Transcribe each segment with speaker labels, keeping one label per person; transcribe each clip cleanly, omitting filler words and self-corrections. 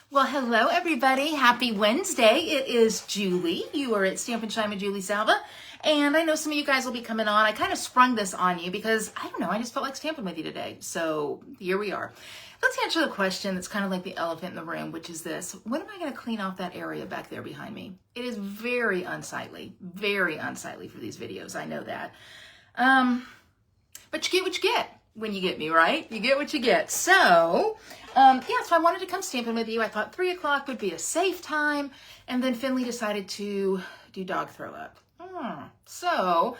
Speaker 1: Well, hello everybody. Happy Wednesday. It is Julie. You are at Stamp and Shine with Julie Salva. And I know some of you guys will be coming on. I kind of sprung this on you because, I don't know, I just felt like stamping with you today. So here we are. Let's answer the question that's kind of like the elephant in the room, which is this. When am I going to clean off that area back there behind me? It is very unsightly for these videos. I know that. But you get what you get when you get me, right? You get what you get. So, so I wanted to come stamping with you. I thought 3 o'clock would be a safe time. And then Finley decided to do dog throw up. So,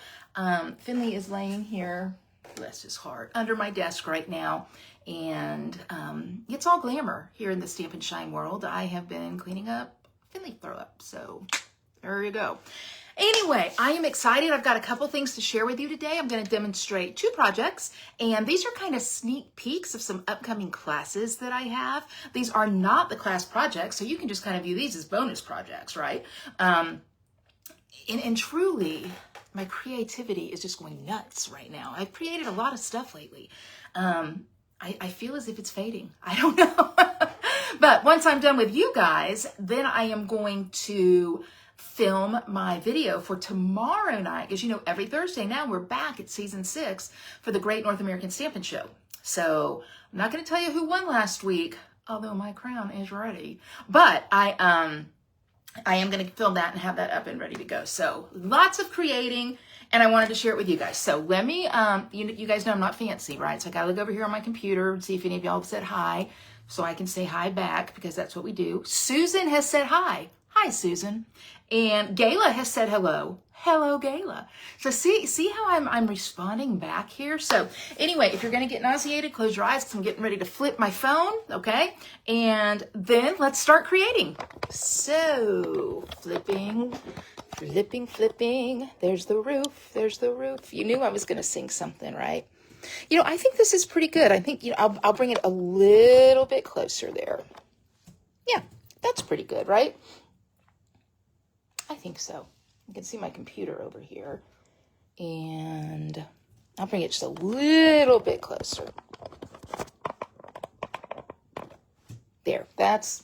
Speaker 1: Finley is laying here, bless his heart, under my desk right now. And it's all glamour here in the Stamp and Shine world. I have been cleaning up Finley throw up. So there you go. Anyway, I am excited. I've got a couple things to share with you today. I'm going to demonstrate 2 projects, and these are kind of sneak peeks of some upcoming classes that I have. These are not the class projects, so you can just kind of view these as bonus projects, right? And truly, my creativity is just going nuts right now. I've created a lot of stuff lately. I feel as if it's fading. I don't know. But once I'm done with you guys, then I am going to film my video for tomorrow night. As you know, every Thursday now we're back at season 6 for the Great North American Stampin' Show. So I'm not going to tell you who won last week, although my crown is ready. But I am going to film that and have that up and ready to go. So lots of creating, and I wanted to share it with you guys. So let me, you guys know I'm not fancy, right? So I got to look over here on my computer and see if any of y'all have said hi, so I can say hi back, because that's what we do. Susan has said hi. Hi, Susan. And Gayla has said hello. Hello, Gayla. So see how I'm responding back here? So anyway, if you're going to get nauseated, close your eyes, because I'm getting ready to flip my phone, okay? And then let's start creating. So flipping. There's the roof. You knew I was going to sing something, right? You know, I think this is pretty good. I think, I'll bring it a little bit closer there. Yeah, that's pretty good, right? I think so. You can see my computer over here. And I'll bring it just a little bit closer. There, that's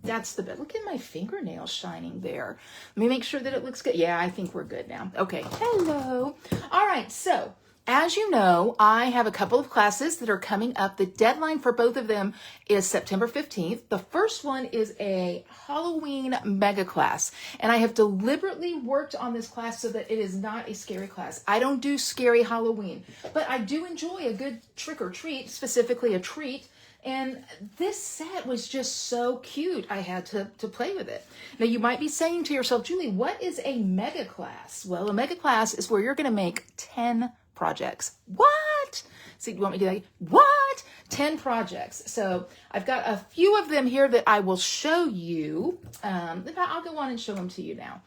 Speaker 1: the bit. Look at my fingernails shining there. Let me make sure that it looks good. Yeah, I think we're good now. Okay, hello. All right, so as you know, I have a couple of classes that are coming up. The deadline for both of them is September 15th. The first one is a Halloween mega class, and I have deliberately worked on this class so that it is not a scary class. I don't do scary Halloween, but I do enjoy a good trick or treat, specifically a treat. And this set was just so cute, I had to play with it. Now, you might be saying to yourself, Julie, what is a mega class? Well, a mega class is where you're going to make 10 projects. What? See, you want me to do that? What? 10 projects. So I've got a few of them here that I will show you. I'll go on and show them to you now.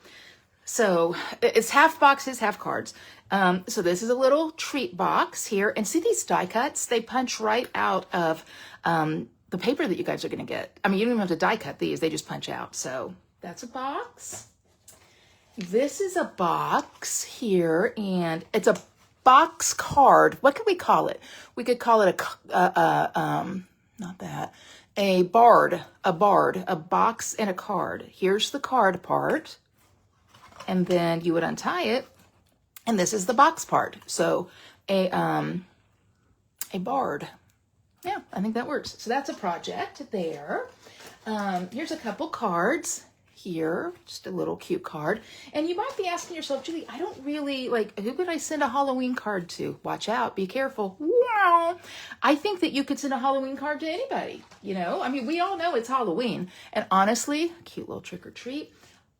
Speaker 1: So it's half boxes, half cards. So this is a little treat box here. And see these die cuts? They punch right out of the paper that you guys are going to get. I mean, you don't even have to die cut these. They just punch out. So that's a box. This is a box here, and it's a box card. What could we call it? We could call it a box and a card. Here's the card part, and then you would untie it, and this is the box part. So a bard. Yeah, I think that works. So that's a project there. Here's a couple cards. Here, just a little cute card. And you might be asking yourself, Julie, I don't really, who could I send a Halloween card to? Watch out, be careful. Wow. I think that you could send a Halloween card to anybody, I mean, we all know it's Halloween. And honestly, cute little trick or treat.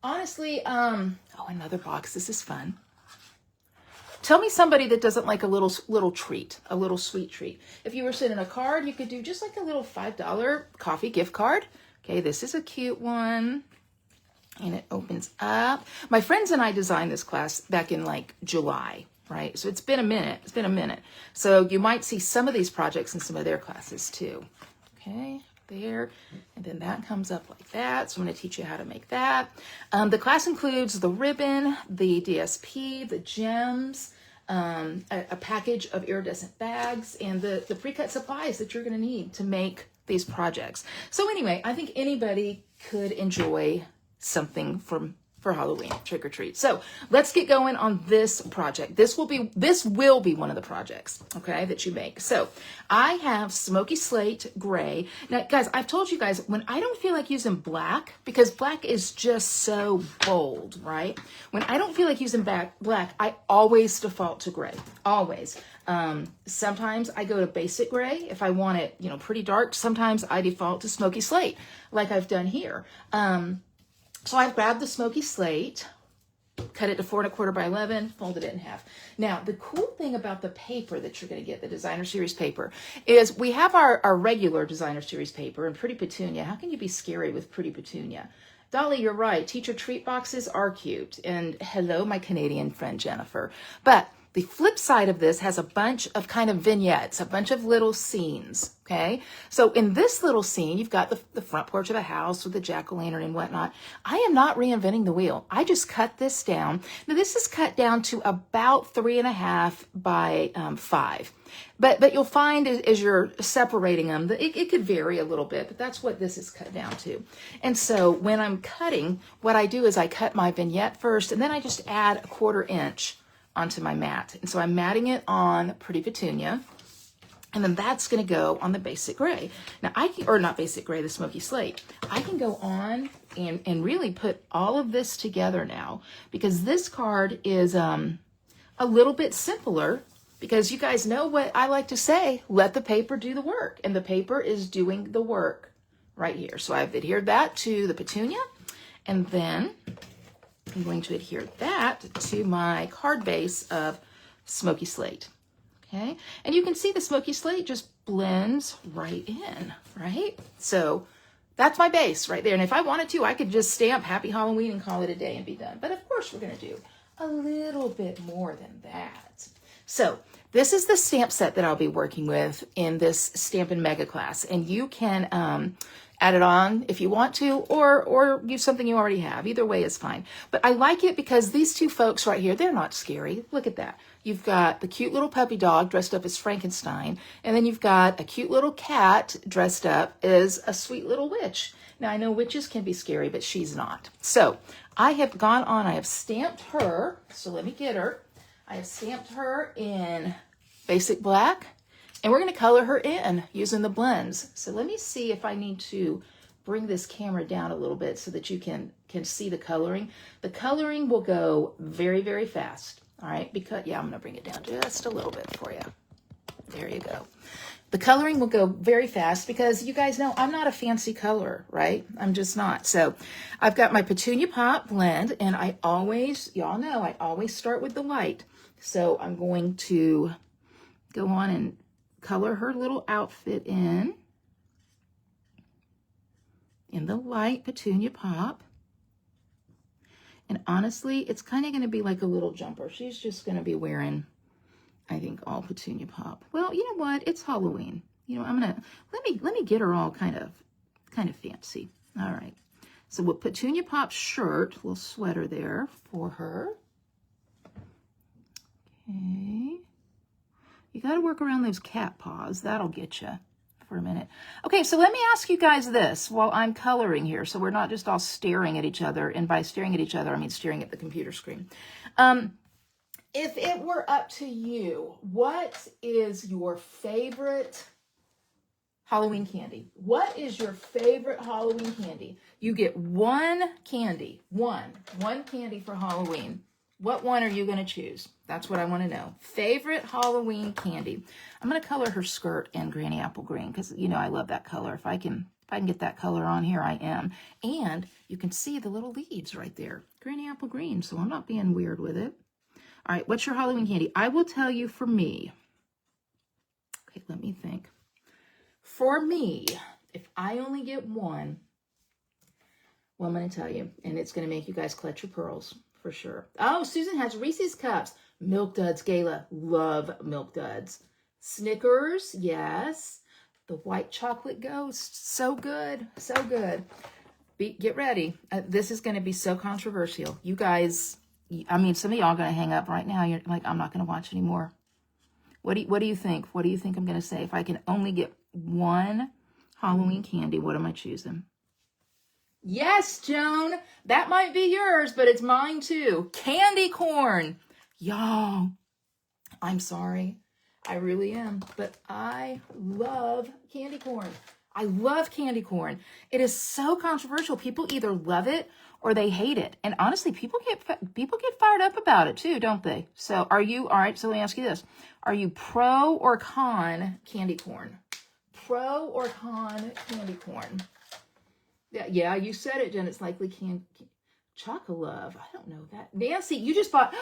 Speaker 1: Honestly, another box. This is fun. Tell me somebody that doesn't like a little treat, a little sweet treat. If you were sending a card, you could do just like a little $5 coffee gift card. Okay, this is a cute one. And it opens up. My friends and I designed this class back in July, right? So it's been a minute. So you might see some of these projects in some of their classes too. Okay, there. And then that comes up like that. So I'm going to teach you how to make that. The class includes the ribbon, the DSP, the gems, a package of iridescent bags, and the pre-cut supplies that you're going to need to make these projects. So anyway, I think anybody could enjoy something for Halloween, trick or treat. So let's get going on this project. This will be one of the projects, okay, that you make. So I have smoky slate gray. Now, guys, I've told you guys, when I don't feel like using black, because black is just so bold, right? When I don't feel like using black, I always default to gray, always. Sometimes I go to basic gray if I want it, you know, pretty dark. Sometimes I default to smoky slate, like I've done here. So I've grabbed the smoky slate, cut it to 4 1/4 by 11, folded it in half. Now, the cool thing about the paper that you're going to get, the designer series paper, is we have our regular designer series paper and Pretty Petunia. How can you be scary with Pretty Petunia? Dolly, you're right. Teacher treat boxes are cute. And hello, my Canadian friend Jennifer. But the flip side of this has a bunch of kind of vignettes, a bunch of little scenes, okay? So in this little scene, you've got the front porch of the house with the jack-o'-lantern and whatnot. I am not reinventing the wheel. I just cut this down. Now, this is cut down to about 3.5 by 5. But you'll find as you're separating them, that it could vary a little bit, but that's what this is cut down to. And so when I'm cutting, what I do is I cut my vignette first, and then I just add 1/4 inch onto my mat. And so I'm matting it on Pretty Petunia, and then that's going to go on the basic gray. Now or not basic gray, the smoky slate. I can go on and really put all of this together now, because this card is a little bit simpler, because you guys know what I like to say, let the paper do the work, and the paper is doing the work right here. So I've adhered that to the Petunia, and then I'm going to adhere that to my card base of smoky slate, okay? And you can see the smoky slate just blends right in, right? So that's my base right there. And if I wanted to, I could just stamp Happy Halloween and call it a day and be done. But of course, we're going to do a little bit more than that. So this is the stamp set that I'll be working with in this Stampin' Mega class. And you can add it on if you want to, or use something you already have. Either way is fine. But I like it because these two folks right here, they're not scary. Look at that. You've got the cute little puppy dog dressed up as Frankenstein, and then you've got a cute little cat dressed up as a sweet little witch. Now, I know witches can be scary, but she's not. So I have gone on, I have stamped her. So let me get her. I have stamped her in basic black, and we're going to color her in using the blends. So let me see if I need to bring this camera down a little bit so that you can see the coloring. The coloring will go very, very fast. All right, because, yeah, I'm going to bring it down just a little bit for you. There you go. The coloring will go very fast because you guys know I'm not a fancy colorer, right? I'm just not. So I've got my Petunia Pop blend, and I always, y'all know, I always start with the light. So I'm going to go on and color her little outfit in the light Petunia Pop. And honestly, it's kind of going to be like a little jumper. She's just going to be wearing, I think, all Petunia Pop. Well, you know what? It's Halloween. You know, I'm going to, let me get her all kind of fancy. All right. So we'll Petunia Pop shirt, little sweater there for her. Okay. You got to work around those cat paws. That'll get you for a minute. Okay, so let me ask you guys this while I'm coloring here, so we're not just all staring at each other. And by staring at each other, I mean staring at the computer screen. If it were up to you, what is your favorite Halloween candy? What is your favorite Halloween candy? You get one candy, one candy for Halloween. What one are you going to choose? That's what I want to know. Favorite Halloween candy. I'm going to color her skirt in Granny Apple Green because, you know, I love that color. If I can get that color on here, I am. And you can see the little leaves right there. Granny Apple Green, so I'm not being weird with it. All right, what's your Halloween candy? I will tell you for me. Okay, let me think. For me, if I only get one, well, I'm going to tell you, and it's going to make you guys clutch your pearls. For sure. Oh, Susan has Reese's Cups. Milk Duds, Gayla. Love Milk Duds. Snickers, yes. The white chocolate ghost. So good. So good. Get ready. This is going to be so controversial. You guys, I mean, some of y'all are going to hang up right now. You're like, I'm not going to watch anymore. What do you think? What do you think I'm going to say? If I can only get one Halloween candy. What am I choosing? Yes, Joan, that might be yours, but it's mine too. Candy corn. Y'all, I'm sorry. I really am, but I love candy corn. I love candy corn. It is so controversial. People either love it or they hate it. And honestly, people get fired up about it too, don't they? So are you, all right, so let me ask you this. Are you pro or con candy corn? Pro or con candy corn? Yeah, you said it, Jen. It's likely Chocolove. I don't know that. Nancy, you just bought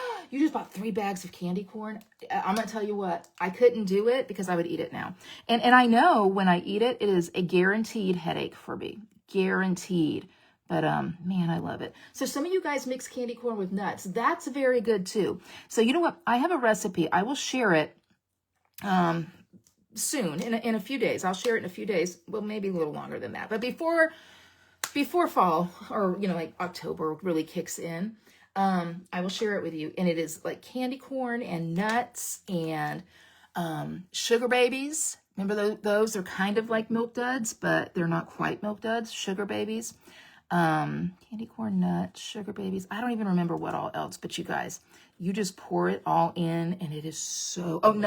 Speaker 1: 3 bags of candy corn. I'm gonna tell you what, I couldn't do it because I would eat it now. And I know when I eat it, it is a guaranteed headache for me. Guaranteed. But man, I love it. So some of you guys mix candy corn with nuts. That's very good too. So you know what? I have a recipe. I will share it soon, in a few days. I'll share it in a few days. Well, maybe a little longer than that. But before fall, or like October really kicks in, I will share it with you. And it is like candy corn and nuts and sugar babies. Remember those? They're kind of like Milk Duds, but they're not quite Milk Duds. Sugar babies, candy corn, nuts, sugar babies. I don't even remember what all else, but you guys, you just pour it all in, and it is so. Oh,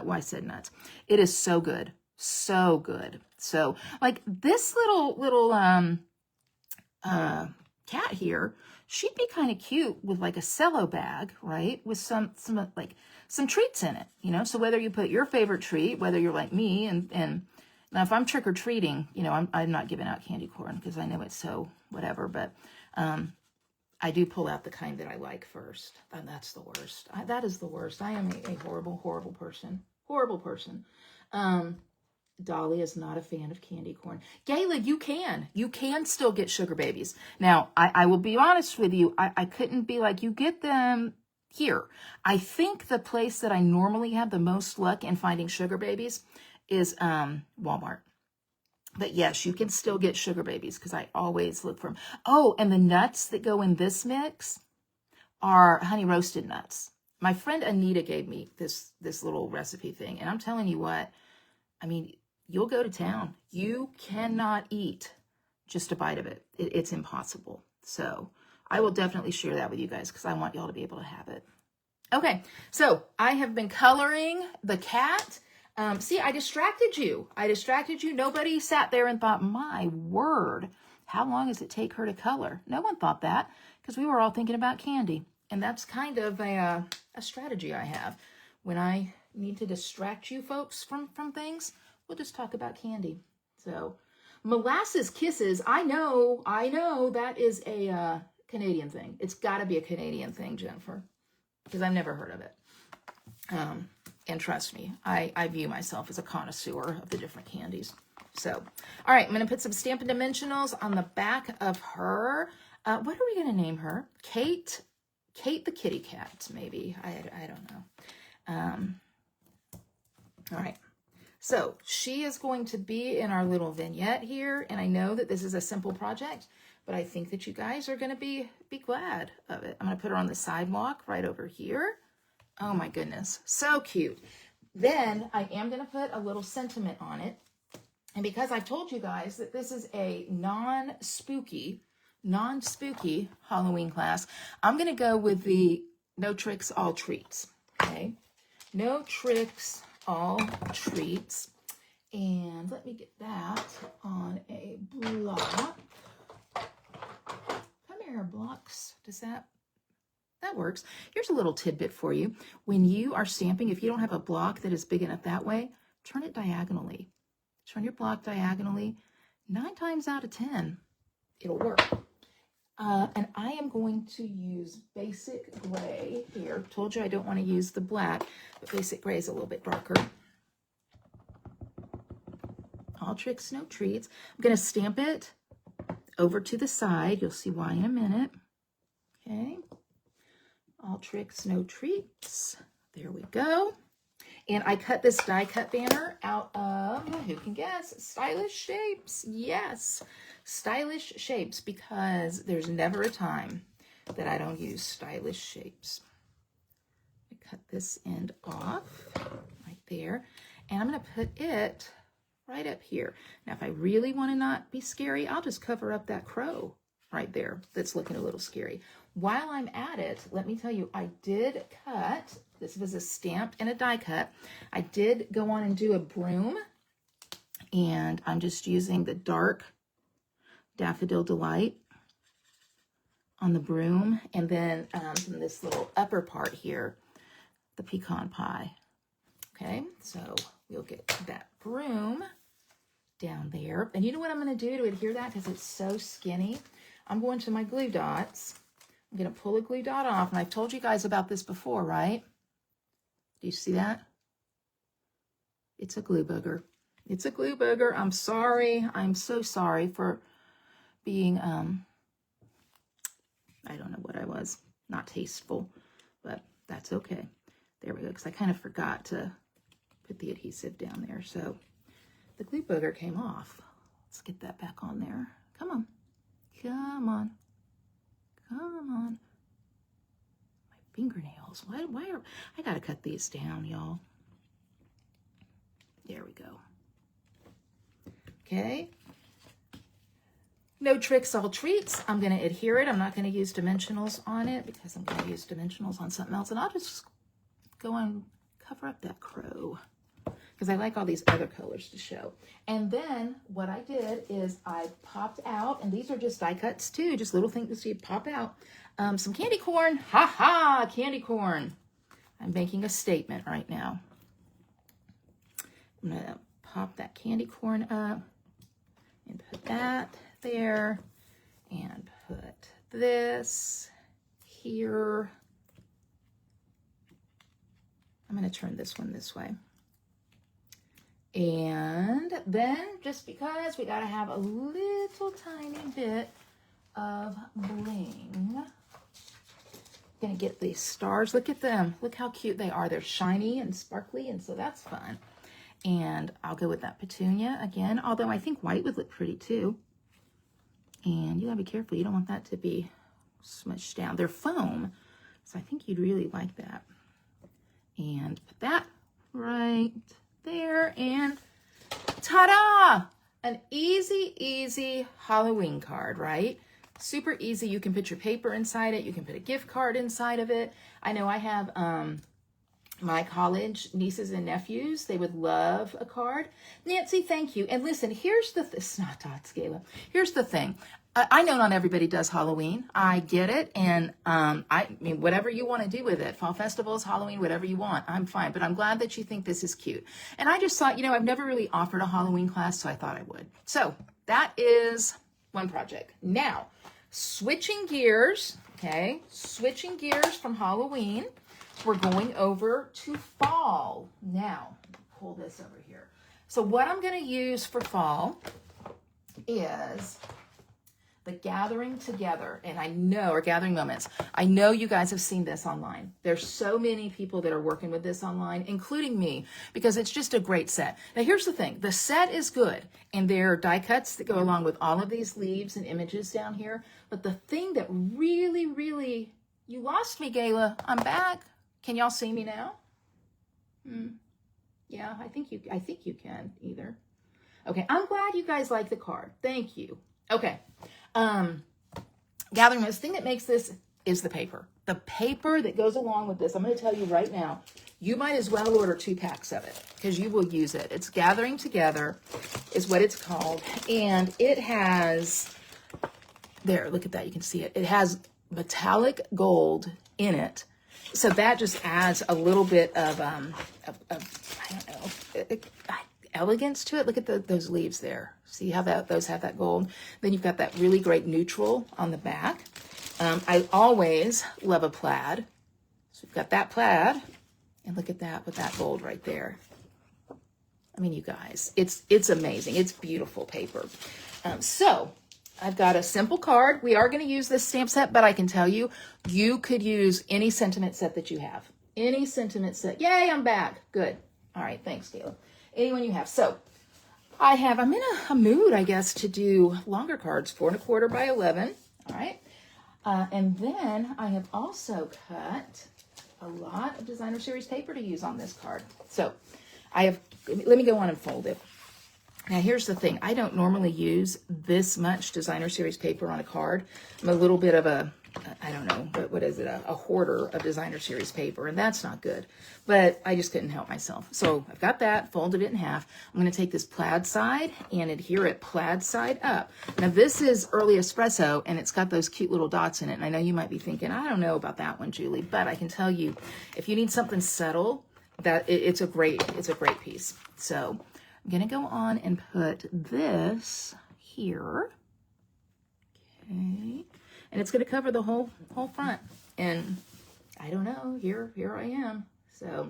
Speaker 1: I said nuts. It is so good, so good. So like this little cat here, she'd be kind of cute with like a cello bag, right? With some treats in it, So whether you put your favorite treat, whether you're like me, and now if I'm trick-or-treating, I'm not giving out candy corn because I know it's so whatever, but I do pull out the kind that I like first. And that's the worst. That is the worst. I am a horrible, horrible person. Horrible person. Dolly is not a fan of candy corn. Gayla, you can still get sugar babies. Now, I will be honest with you. I couldn't be like, you get them here. I think the place that I normally have the most luck in finding sugar babies is Walmart. But yes, you can still get sugar babies because I always look for them. Oh, and the nuts that go in this mix are honey roasted nuts. My friend Anita gave me this little recipe thing. And I'm telling you what, I mean, you'll go to town. You cannot eat just a bite of it. It's impossible. So I will definitely share that with you guys because I want y'all to be able to have it. Okay, so I have been coloring the cat. See, I distracted you. Nobody sat there and thought, my word, how long does it take her to color? No one thought that because we were all thinking about candy. And that's kind of a strategy I have. When I need to distract you folks from things, we'll just talk about candy. So, molasses kisses. I know that is a Canadian thing. It's got to be a Canadian thing, Jennifer, because I've never heard of it. And trust me, I view myself as a connoisseur of the different candies. So, all right, I'm going to put some Stampin' Dimensionals on the back of her. What are we going to name her? Kate the kitty cat, maybe. I don't know. All right. So she is going to be in our little vignette here. And I know that this is a simple project, but I think that you guys are going to be glad of it. I'm going to put her on the sidewalk right over here. Oh my goodness. So cute. Then I am going to put a little sentiment on it. And because I've told you guys that this is a non-spooky Halloween class, I'm going to go with the no tricks, all treats. Okay. No tricks, all treats. And let me get that on a block. Come here, blocks. That works. Here's a little tidbit for you. When you are stamping, if you don't have a block that is big enough that way, turn it diagonally. Turn your block diagonally. 9 times out of 10, it'll work. And I am going to use basic gray here. Told you I don't want to use the black, but basic gray is a little bit darker. All tricks, no treats. I'm going to stamp it over to the side. You'll see why in a minute. Okay. All tricks, no treats. There we go. And I cut this die cut banner out of, who can guess, Stylish Shapes. Yes, Stylish Shapes, because there's never a time that I don't use Stylish Shapes. I cut this end off right there, and I'm going to put it right up here. Now, if I really want to not be scary, I'll just cover up that crow right there that's looking a little scary. While I'm at it, let me tell you, I did cut, this was a stamped and a die cut. I did go on and do a broom, and I'm just using the dark Daffodil Delight on the broom, and then from this little upper part here, the pecan pie. Okay, so we'll get that broom down there. And you know what I'm going to do to adhere that, because it's so skinny? I'm going to my glue dots. I'm going to pull a glue dot off, and I've told you guys about this before, right? Do you see that? It's a glue booger. It's a glue booger. I'm sorry. I'm so sorry for being, I don't know what I was, not tasteful, but that's okay. There we go, because I kind of forgot to put the adhesive down there. So the glue booger came off. Let's get that back on there. Come on. Come on. Come on. My fingernails. Why are, I gotta cut these down, y'all. There we go. Okay. No tricks, all treats. I'm going to adhere it. I'm not going to use dimensionals on it because I'm going to use dimensionals on something else. And I'll just go and cover up that crow because I like all these other colors to show. And then what I did is I popped out, and these are just die cuts too, just little things to pop out, some candy corn. Ha ha, candy corn. I'm making a statement right now. I'm going to pop that candy corn up and put that there, and put this here. I'm going to turn this one this way. And then, just because we got to have a little tiny bit of bling, going to get these stars. Look at them. Look how cute they are. They're shiny and sparkly, and so that's fun. And I'll go with that petunia again, although I think white would look pretty too. And you gotta be careful. You don't want that to be smushed down. They're foam, so I think you'd really like that. And put that right there, and ta-da! An easy, easy Halloween card, right? Super easy. You can put your paper inside it. You can put a gift card inside of it. I know I have my college nieces and nephews. They would love a card. Nancy, thank you. And listen, here's the it's not dots, Gayla. Here's the thing. I know not everybody does Halloween. I get it. And I mean, whatever you want to do with it, fall festivals, Halloween, whatever you want, I'm fine. But I'm glad that you think this is cute. And I just thought, you know, I've never really offered a Halloween class, so I thought I would. So that is one project. Now, switching gears, okay? Switching gears from Halloween. We're going over to fall. Now, pull this over here. So what I'm going to use for fall is the gathering together, and I know, or gathering moments. I know you guys have seen this online. There's so many people that are working with this online, including me, because it's just a great set. Now, here's the thing. The set is good, and there are die cuts that go along with all of these leaves and images down here. But the thing that really, really, you lost me, Gayla. I'm back. Can y'all see me now? Yeah, I think you can either. Okay, I'm glad you guys like the card. Thank you. Okay. Gathering, this thing that makes this is the paper. The paper that goes along with this. I'm going to tell you right now, you might as well order 2 packs of it because you will use it. It's Gathering Together is what it's called. And it has, there, look at that. You can see it. It has metallic gold in it. So that just adds a little bit of I don't know, elegance to it. Look at those leaves there. See how those have that gold? Then you've got that really great neutral on the back. I always love a plaid. So we've got that plaid, and look at that with that gold right there. I mean, you guys, it's amazing. It's beautiful paper. So I've got a simple card. We are going to use this stamp set, but I can tell you, you could use any sentiment set that you have. Any sentiment set. Yay, I'm back. Good. All right, thanks, Caleb. Anyone you have. So I'm in a mood, I guess, to do longer cards, 4 1/4 by 11. All right. And then I have also cut a lot of designer series paper to use on this card. So I have, let me go on and fold it. Now, here's the thing. I don't normally use this much designer series paper on a card. I'm a little bit of a, I don't know, but what is it? A hoarder of designer series paper, and that's not good. But I just couldn't help myself. So I've got that, folded it in half. I'm going to take this plaid side and adhere it plaid side up. Now, this is Early Espresso, and it's got those cute little dots in it. And I know you might be thinking, I don't know about that one, Julie, but I can tell you, if you need something subtle, that it's a great piece. So I'm going to go on and put this here. Okay. And it's going to cover the whole front. And I don't know, here I am. So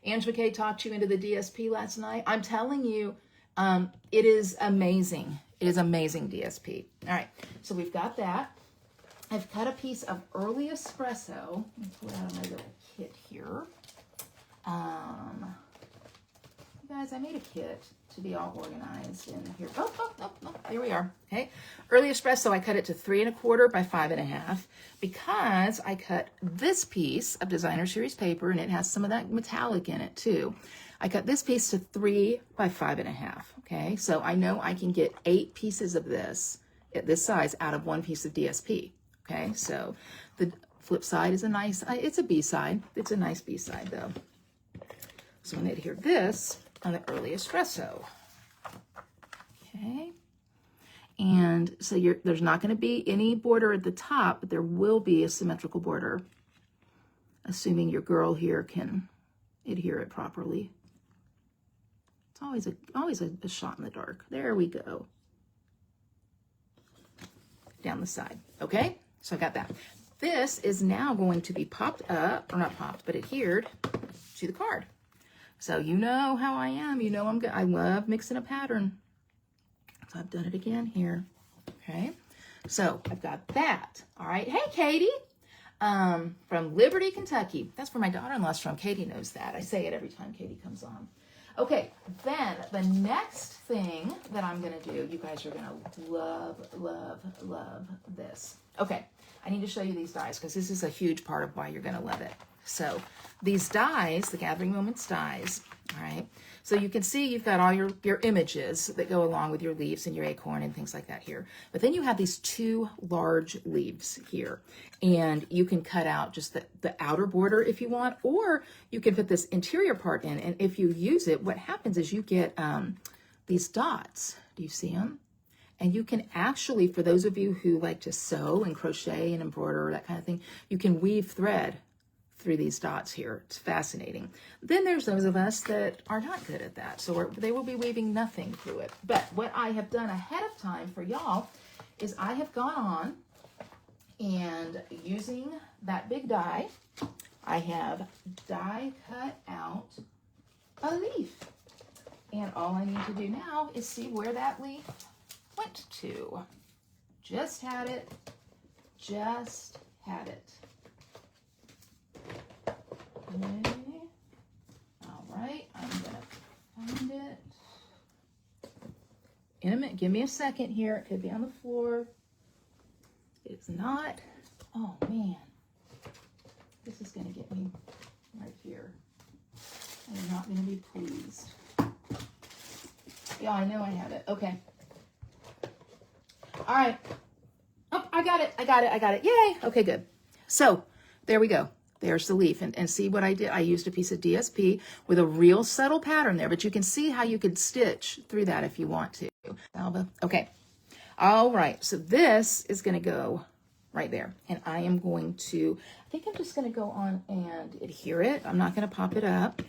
Speaker 1: Ange McKay talked you into the DSP last night. I'm telling you, it is amazing. It is amazing DSP. All right, so we've got that. I've cut a piece of Early Espresso. Let me pull it out of my little kit here. You guys, I made a kit to be all organized in here. Oh, here we are. Okay. Early Espresso, I cut it to 3 1/4 by 5 1/2 because I cut this piece of designer series paper, and it has some of that metallic in it too. I cut this piece to 3 by 5 1/2. Okay. So I know I can get 8 pieces of this at this size out of 1 piece of DSP. Okay. So the flip side is a nice, it's a B side. It's a nice B side though. So I'm going to adhere this on the Early Espresso. Okay. And so there's not going to be any border at the top, but there will be a symmetrical border, assuming your girl here can adhere it properly. It's always a shot in the dark. There we go. Down the side. Okay. So I got that. This is now going to be popped up, or not popped, but adhered to the card. So you know how I am. You know I love mixing a pattern. So I've done it again here. Okay. So I've got that. All right. Hey, Katie. From Liberty, Kentucky. That's where my daughter-in-law's from. Katie knows that. I say it every time Katie comes on. Okay. Then the next thing that I'm going to do, you guys are going to love this. Okay. I need to show you these dies because this is a huge part of why you're going to love it. So these dies, the Gathering Moments dies, all right? So you can see you've got all your images that go along with your leaves and your acorn and things like that here. But then you have these 2 large leaves here. And you can cut out just the outer border if you want, or you can put this interior part in. And if you use it, what happens is you get these dots. Do you see them? And you can actually, for those of you who like to sew and crochet and embroider, that kind of thing, you can weave thread through these dots here. It's fascinating. Then there's those of us that are not good at that. So they will be weaving nothing through it. But what I have done ahead of time for y'all is I have gone on and using that big die, I have die cut out a leaf. And all I need to do now is see where that leaf went to. Just had it. Just had it. Okay. All right, I'm gonna find it. In a minute, give me a second here. It could be on the floor. It's not. Oh man, this is gonna get me right here. I'm not gonna be pleased. Yeah, I know I have it. Okay. All right. Oh, I got it. Yay. Okay, good. So there we go. There's the leaf. And see what I did? I used a piece of DSP with a real subtle pattern there, but you can see how you could stitch through that if you want to. Alva. Okay. All right. So this is going to go right there. And I am going to, I think I'm just going to go on and adhere it. I'm not going to pop it up.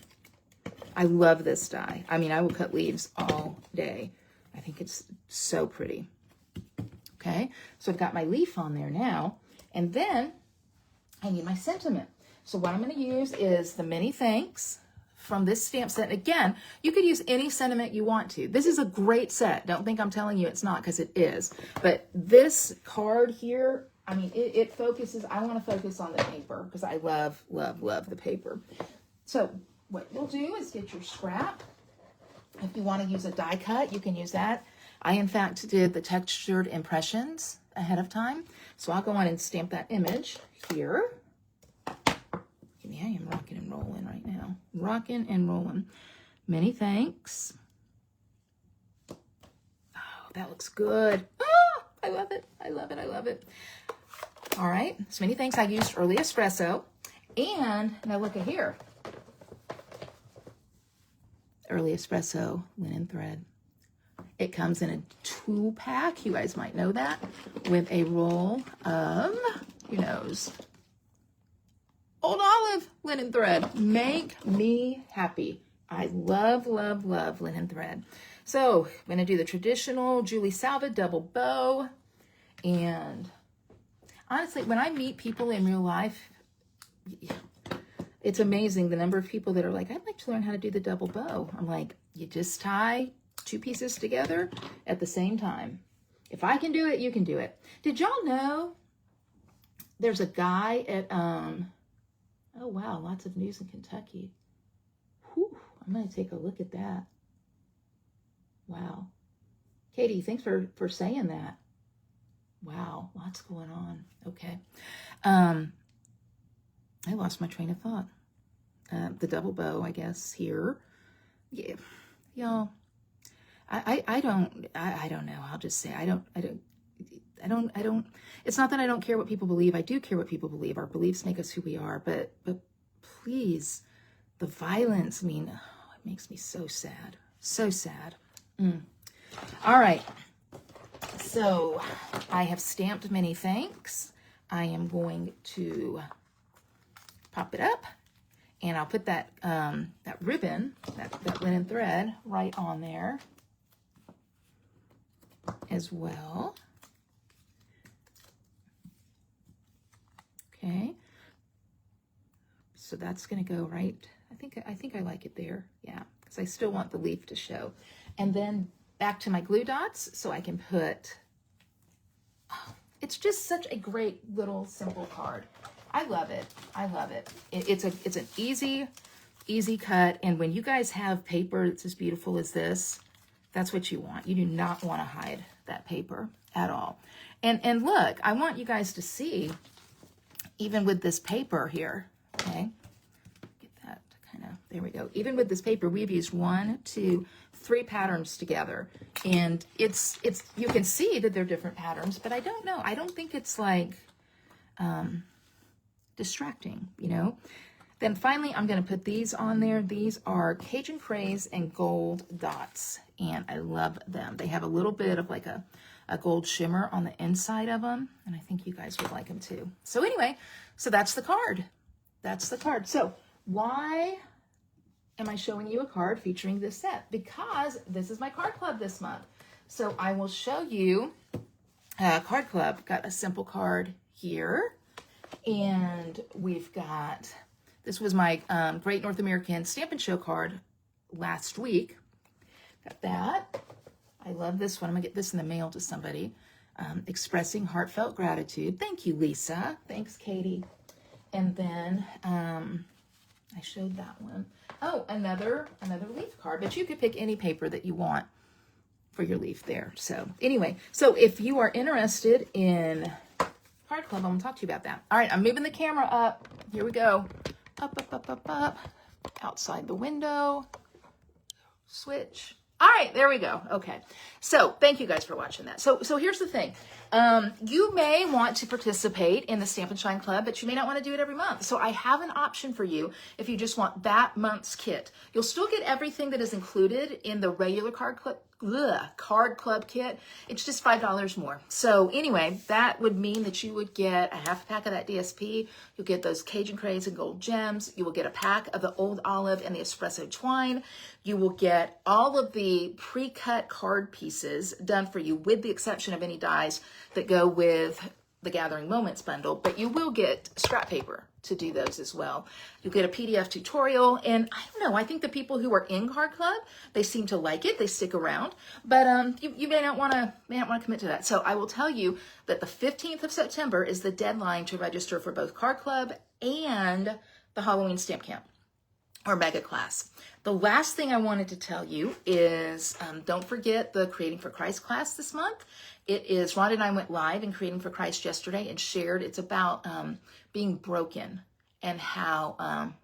Speaker 1: I love this die. I mean, I will cut leaves all day. I think it's so pretty. Okay. So I've got my leaf on there now. And then I need my sentiment. So what I'm going to use is the Many Thanks from this stamp set. And again, you could use any sentiment you want to. This is a great set. Don't think I'm telling you it's not, because it is. But this card here, I mean, it focuses, I want to focus on the paper because I love, love, love the paper. So what you'll do is get your scrap. If you want to use a die cut, you can use that. I, in fact, did the textured impressions ahead of time. So I'll go on and stamp that image here. I am rocking and rolling right now. Rocking and rolling. Many thanks. that looks good. Ah, I love it. I love it. I love it. All right. So many thanks. I used early espresso. And now look at here. Early espresso linen thread. It comes in a 2-pack. You guys might know that. With a roll of, who knows, old olive linen thread. Make me happy. I love, love, love linen thread. So I'm going to do the traditional Julie Salva double bow. And honestly, when I meet people in real life, it's amazing the number of people that are like, I'd like to learn how to do the double bow. I'm like, you just tie 2 pieces together at the same time. If I can do it, you can do it. Did y'all know there's a guy at, oh wow, lots of news in Kentucky. Whew, I'm going to take a look at that. Wow. Katie, thanks for saying that. Wow, lots going on. Okay. I lost my train of thought. The double bow, I guess, here. Yeah, y'all. I don't know. I'll just say I don't. It's not that I don't care what people believe. I do care what people believe. Our beliefs make us who we are. But please, the violence. I mean, oh, it makes me so sad. So sad. All right. So I have stamped many thanks. I am going to pop it up, and I'll put that that ribbon, that linen thread, right on there as well. Okay, so that's going to go right. I think I like it there. Yeah, because I still want the leaf to show. And then back to my glue dots, so I can put. Oh, it's just such a great little simple card. I love it. I love it. It's an easy cut. And when you guys have paper that's as beautiful as this, that's what you want. You do not want to hide that paper at all. And look, I want you guys to see, even with this paper here, okay? Get that kind of, there we go. Even with this paper, we've used 1, 2, 3 patterns together. And it's you can see that they're different patterns, but I don't know. I don't think it's like distracting, you know. Then finally, I'm going to put these on there. These are Cajun Craze and gold dots, and I love them. They have a little bit of like a gold shimmer on the inside of them, and I think you guys would like them too. So anyway, so that's the card. That's the card. So why am I showing you a card featuring this set? Because this is my card club this month. So I will show you card club. Got a simple card here. And we've got, this was my Great North American Stamp & Show card last week. Got that. I love this one. I'm going to get this in the mail to somebody. Expressing heartfelt gratitude. Thank you, Lisa. Thanks, Katie. And then I showed that one. Oh, another leaf card. But you could pick any paper that you want for your leaf there. So anyway, so if you are interested in Card Club, I'm going to talk to you about that. All right, I'm moving the camera up. Here we go. Up, up, up, up, up. Outside the window. Switch. All right, there we go. Okay, so thank you guys for watching that. So here's the thing. You may want to participate in the Stamp and Shine Club, but you may not want to do it every month. So I have an option for you if you just want that month's kit. You'll still get everything that is included in the regular Card Club kit. It's just $5 more. So anyway, that would mean that you would get a half pack of that DSP. You'll get those Cajun Craze and gold gems. You will get a pack of the old olive and the espresso twine. You will get all of the pre-cut card pieces done for you, with the exception of any dies that go with the Gathering Moments bundle, but you will get scrap paper to do those as well. You'll get a PDF tutorial, and I don't know, I think the people who are in Card Club, they seem to like it, they stick around, but you may not want to commit to that. So I will tell you that the 15th of September is the deadline to register for both Card Club and the Halloween Stamp Camp or Mega Class. The last thing I wanted to tell you is don't forget the Creating for Christ class this month. It is, Rhonda and I went live in Creating for Christ yesterday and shared, it's about being broken and how,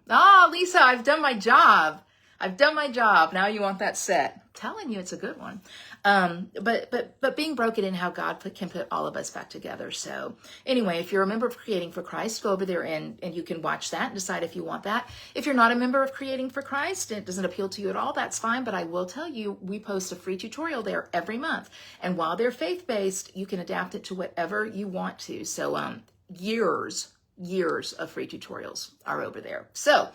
Speaker 1: oh, Lisa, I've done my job. I've done my job. Now you want that set. I'm telling you, it's a good one. But being broken in how God can put all of us back together. So anyway, if you're a member of Creating for Christ, go over there and you can watch that and decide if you want that. If you're not a member of Creating for Christ and it doesn't appeal to you at all, that's fine. But I will tell you, we post a free tutorial there every month. And while they're faith-based, you can adapt it to whatever you want to. So years of free tutorials are over there. So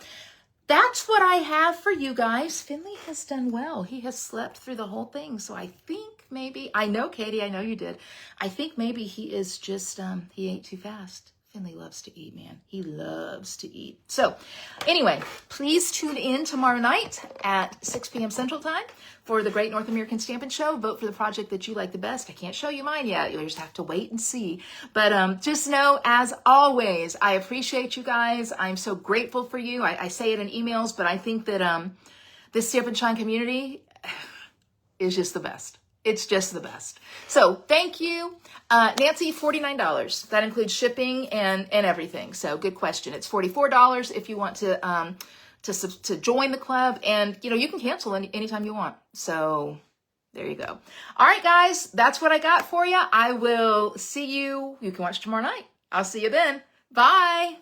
Speaker 1: that's what I have for you guys. Finley has done well. He has slept through the whole thing. So I think maybe, I know, Katie, I know you did. I think maybe he is just, he ate too fast. Finley loves to eat, man. He loves to eat. So anyway, please tune in tomorrow night at 6 p.m. Central Time for the Great North American Stampin' Show. Vote for the project that you like the best. I can't show you mine yet. You'll just have to wait and see. But just know, as always, I appreciate you guys. I'm so grateful for you. I say it in emails, but I think that this Stamp and Shine community is just the best. It's just the best. So thank you. Nancy, $49. That includes shipping and everything. So good question. It's $44 if you want to join the club, and you can cancel anytime you want. So there you go. All right, guys, that's what I got for you. I will see you. You can watch tomorrow night. I'll see you then. Bye.